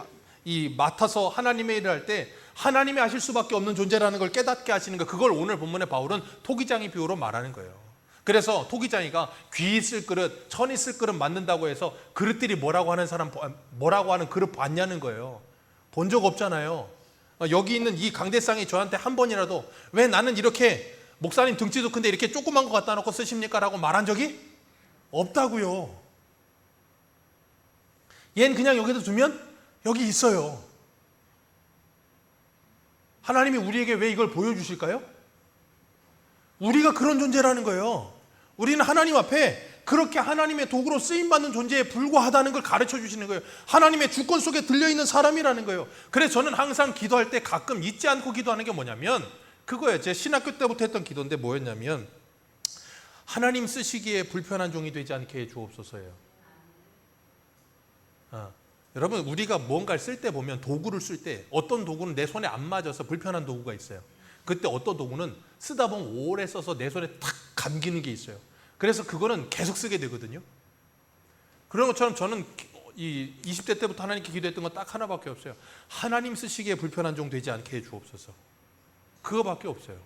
맡아서 하나님의 일을 할 때 하나님이 하실 수밖에 없는 존재라는 걸 깨닫게 하시는 거, 그걸 오늘 본문에 바울은 토기장이 비유로 말하는 거예요. 그래서 토기장이가 귀 있을 그릇, 천 있을 그릇 만든다고 해서 그릇들이 뭐라고 하는 그릇 봤냐는 거예요. 본 적 없잖아요. 여기 있는 이 강대상이 저한테 한 번이라도 왜 나는 이렇게 목사님 등치도 큰데 이렇게 조그만 거 갖다 놓고 쓰십니까? 라고 말한 적이 없다고요. 얜 그냥 여기다 두면 여기 있어요. 하나님이 우리에게 왜 이걸 보여주실까요? 우리가 그런 존재라는 거예요. 우리는 하나님 앞에 그렇게 하나님의 도구로 쓰임받는 존재에 불과하다는 걸 가르쳐 주시는 거예요. 하나님의 주권 속에 들려있는 사람이라는 거예요. 그래서 저는 항상 기도할 때 가끔 잊지 않고 기도하는 게 뭐냐면 그거예요. 제 신학교 때부터 했던 기도인데 뭐였냐면 하나님 쓰시기에 불편한 종이 되지 않게 해 주옵소서예요. 여러분 우리가 뭔가를 쓸 때 보면 도구를 쓸 때 어떤 도구는 내 손에 안 맞아서 불편한 도구가 있어요. 그때 어떤 도구는 쓰다 보면 오래 써서 내 손에 탁 감기는 게 있어요. 그래서 그거는 계속 쓰게 되거든요. 그런 것처럼 저는 이 20대 때부터 하나님께 기도했던 건 딱 하나밖에 없어요. 하나님 쓰시기에 불편한 종 되지 않게 해 주옵소서. 그거밖에 없어요.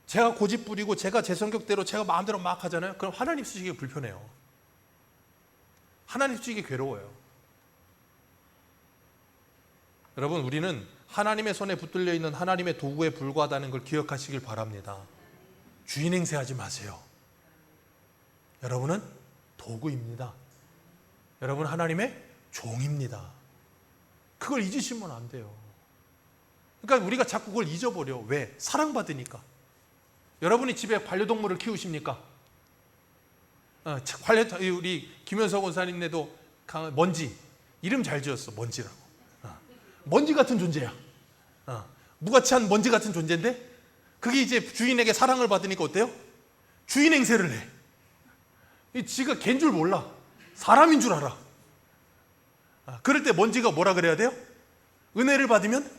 제가 고집 부리고 제가 제 성격대로 제가 마음대로 막 하잖아요. 그럼 하나님 쓰시기에 불편해요. 하나님 쓰시기에 괴로워요. 여러분 우리는 하나님의 손에 붙들려 있는 하나님의 도구에 불과하다는 걸 기억하시길 바랍니다. 주인 행세하지 마세요. 여러분은 도구입니다. 여러분 하나님의 종입니다. 그걸 잊으시면 안 돼요. 그러니까 우리가 자꾸 그걸 잊어버려. 왜? 사랑받으니까. 여러분이 집에 반려동물을 키우십니까? 우리 김현석 원사님네도 먼지 이름 잘 지었어. 먼지라고. 먼지 같은 존재야. 무가치한 먼지 같은 존재인데 그게 이제 주인에게 사랑을 받으니까 어때요? 주인 행세를 해. 지가 걘 줄 몰라. 사람인 줄 알아. 그럴 때 먼지가 뭐라 그래야 돼요? 은혜를 받으면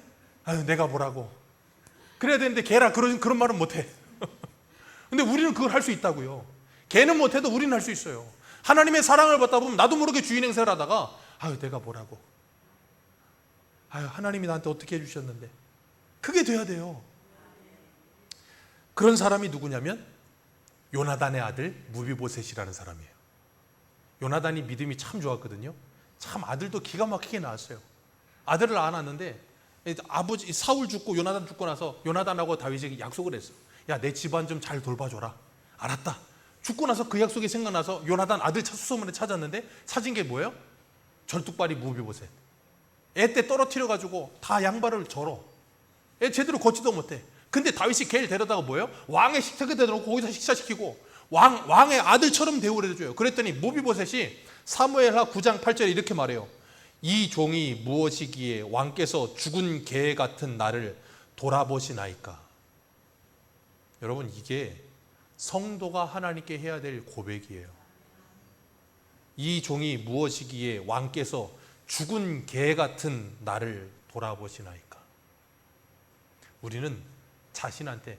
내가 뭐라고 그래야 되는데 걔라 그런 말은 못해. 근데 우리는 그걸 할 수 있다고요. 걔는 못해도 우리는 할 수 있어요. 하나님의 사랑을 받다 보면 나도 모르게 주인 행세를 하다가 내가 뭐라고 하나님이 나한테 어떻게 해주셨는데 그게 돼야 돼요. 그런 사람이 누구냐면 요나단의 아들 무비보셋이라는 사람이에요. 요나단이 믿음이 참 좋았거든요. 참 아들도 기가 막히게 낳았어요. 아들을 안 낳았는데 아버지 사울 죽고 요나단 죽고 나서 요나단하고 다윗에게 약속을 했어요. 야, 내 집안 좀 잘 돌봐줘라. 알았다. 죽고 나서 그 약속이 생각나서 요나단 아들 수소문에 찾았는데 찾은 게 뭐예요? 절뚝발이 무비보셋. 애 때 떨어뜨려가지고 다 양발을 절어. 애 제대로 걷지도 못해. 근데 다윗이 걔를 데려다가 뭐예요? 왕의 식탁에 대놓고 거기서 식사시키고 왕의 아들처럼 대우를 해줘요. 그랬더니 무비보셋이 사무엘하 9장 8절에 이렇게 말해요. 이 종이 무엇이기에 왕께서 죽은 개 같은 나를 돌아보시나이까. 여러분, 이게 성도가 하나님께 해야 될 고백이에요. 이 종이 무엇이기에 왕께서 죽은 개 같은 나를 돌아보시나이까. 우리는 자신한테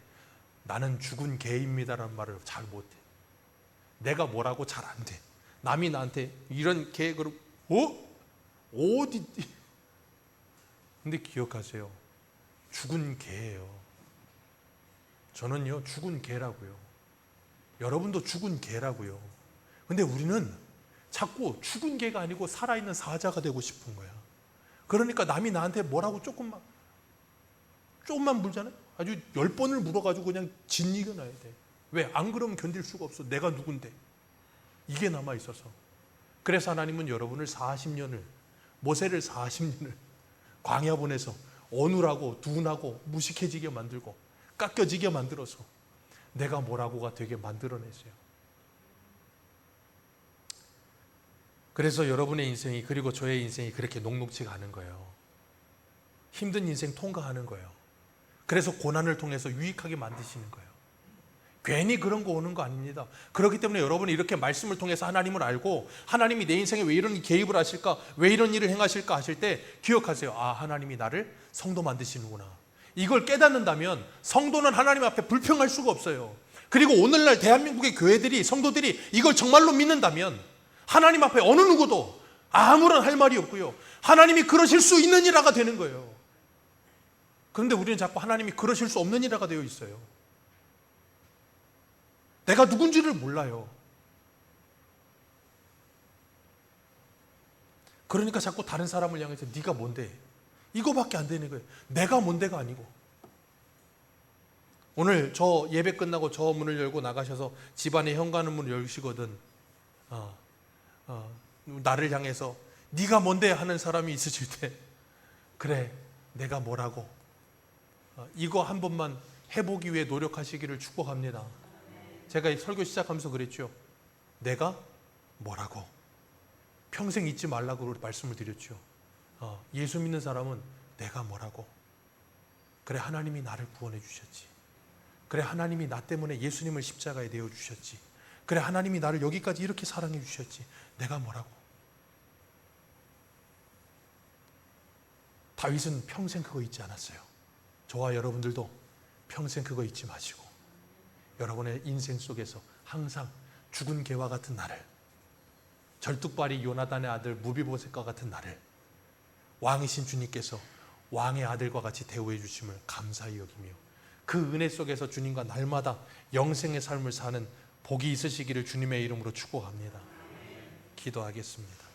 나는 죽은 개입니다라는 말을 잘 못해. 내가 뭐라고 잘 안 돼. 남이 나한테 이런 계획으로 어디? 근데 기억하세요. 죽은 개예요. 저는요, 죽은 개라고요. 여러분도 죽은 개라고요. 근데 우리는 자꾸 죽은 개가 아니고 살아있는 사자가 되고 싶은 거야. 그러니까 남이 나한테 뭐라고 조금만 물잖아요. 아주 10번을 물어가지고 그냥 진이겨 놔야 돼. 왜? 안 그러면 견딜 수가 없어. 내가 누군데. 이게 남아있어서. 그래서 하나님은 여러분을 40년을, 모세를 40년을 광야 보내서 어눌하고 둔하고 무식해지게 만들고 깎여지게 만들어서 내가 뭐라고가 되게 만들어냈어요. 그래서 여러분의 인생이, 그리고 저의 인생이 그렇게 녹록지가 않은 거예요. 힘든 인생 통과하는 거예요. 그래서 고난을 통해서 유익하게 만드시는 거예요. 괜히 그런 거 오는 거 아닙니다. 그렇기 때문에 여러분이 이렇게 말씀을 통해서 하나님을 알고 하나님이 내 인생에 왜 이런 개입을 하실까, 왜 이런 일을 행하실까 하실 때 기억하세요. 아, 하나님이 나를 성도 만드시는구나. 이걸 깨닫는다면 성도는 하나님 앞에 불평할 수가 없어요. 그리고 오늘날 대한민국의 교회들이, 성도들이 이걸 정말로 믿는다면 하나님 앞에 어느 누구도 아무런 할 말이 없고요, 하나님이 그러실 수 있는 이라가 되는 거예요. 그런데 우리는 자꾸 하나님이 그러실 수 없는 이라가 되어 있어요. 내가 누군지를 몰라요. 그러니까 자꾸 다른 사람을 향해서 네가 뭔데? 이거밖에 안 되는 거예요. 내가 뭔데가 아니고. 오늘 저 예배 끝나고 저 문을 열고 나가셔서 집안의 현관문 문을 열시거든 나를 향해서 네가 뭔데 하는 사람이 있으실 때, 그래, 내가 뭐라고, 이거 한 번만 해보기 위해 노력하시기를 축복합니다. 제가 설교 시작하면서 그랬죠. 내가 뭐라고, 평생 잊지 말라고 말씀을 드렸죠. 예수 믿는 사람은 내가 뭐라고, 그래, 하나님이 나를 구원해 주셨지. 그래, 하나님이 나 때문에 예수님을 십자가에 내어 주셨지. 그래, 하나님이 나를 여기까지 이렇게 사랑해 주셨지. 내가 뭐라고. 다윗은 평생 그거 잊지 않았어요. 저와 여러분들도 평생 그거 잊지 마시고 여러분의 인생 속에서 항상 죽은 개와 같은 나를, 절뚝발이 요나단의 아들 무비보셋과 같은 나를 왕이신 주님께서 왕의 아들과 같이 대우해 주심을 감사히 여기며 그 은혜 속에서 주님과 날마다 영생의 삶을 사는 복이 있으시기를 주님의 이름으로 축복합니다. 기도하겠습니다.